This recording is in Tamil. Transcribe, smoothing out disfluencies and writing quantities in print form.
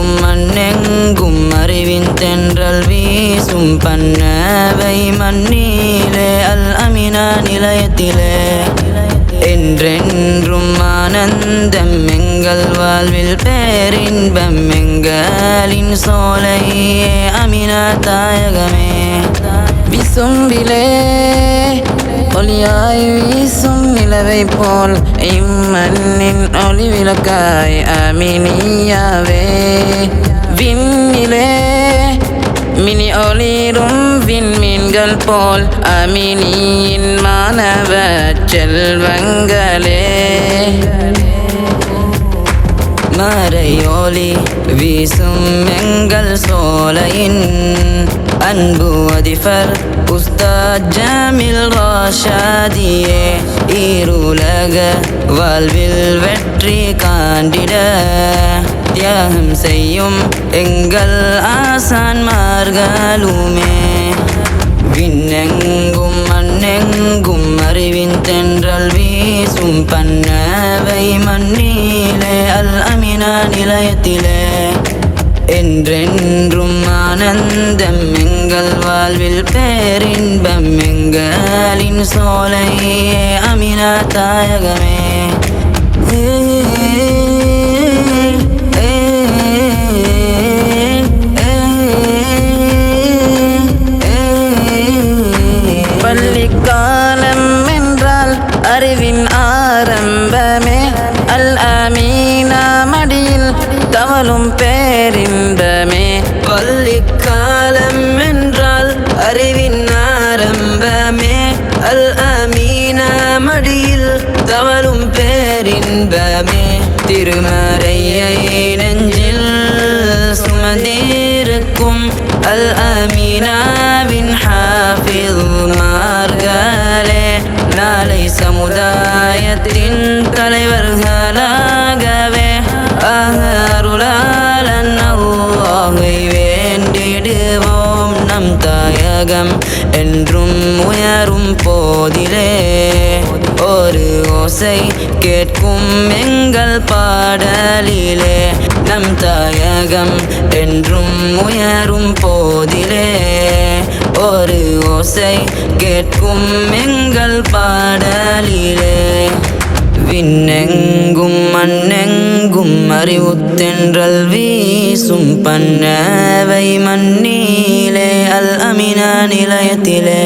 விண்ணெங்கும் மண்ணெங்கும் அறிவின் தென்றல் வீசும் பண்ணவை மண்ணிலே அல் அமினா நிலையத்திலே என்றென்றும் ஆனந்தம் எங்கள் வாழ்வில் பேரின்பம் எங்களின் சோலையே அமினா தாயகமே விசும்பிலே ஒளியாய் வீசும் நிலவை போல் இம்மண்ணின் ஒளி விளக்காய் அமினியாவே விண்ணிலே மினி ஒளிரும் விண்மீன்கள் போல் அமினியின் மாணவ செல்வங்களே மறையொலி வீசும் எங்கள் சோலையின் அன்பு அதிபர் உஸ்தாத் ஜாமில் ராஷாதியே இருலக வாழ்வில் வெற்றி காண்டிட தியாகம் செய்யும் எங்கள் ஆசான்மார்களுமே விண்ணெங்கும் மண்ணெங்கும் அறிவின் தென்றல் வீசும் பண்ணவை மண்ணிலே அல் அமினா நிலையத்திலே என்றென்றும் ஆனந்தம் எங்கள் வாழ்வில் பேரின்பம் எங்களின் சோலையே அமினா தாயகமே பள்ளிக்காலம் என்றால் அறிவின் ஆரம்பமே அல் அமீனா மடியில் தவழும் பேரின்பமே பள்ளிக்காலம் என்றால் அறிவின் ஆரம்பமே அல் அமீனா மடியில் தவழும் பேரின்பமே திருமறையை நெஞ்சில் சுமந்திருக்கும் அல் அமீனாவின் ஹாஃபில் மார்களே நாளை சமுதாயத்தின் தலைவர்களாகவே அருளாளன் அல்லாஹ்வை வேண்டிடுவோம் நம் தாயகம் என்றும் உயரும் போதிலே ஒரு ஓசை கேட்கும் எங்கள் பாடலிலே நம் தாயகம் என்றும் உயரும் போதிலே ஒரு ஓசை கேட்கும் எங்கள் பாடலிலே விண்ணெங்கும் மண்ணெங்கும் அறிவுத்தென்றல் வீசும் பண்ணவை மண்ணிலே அல் அமினா நிலையத்திலே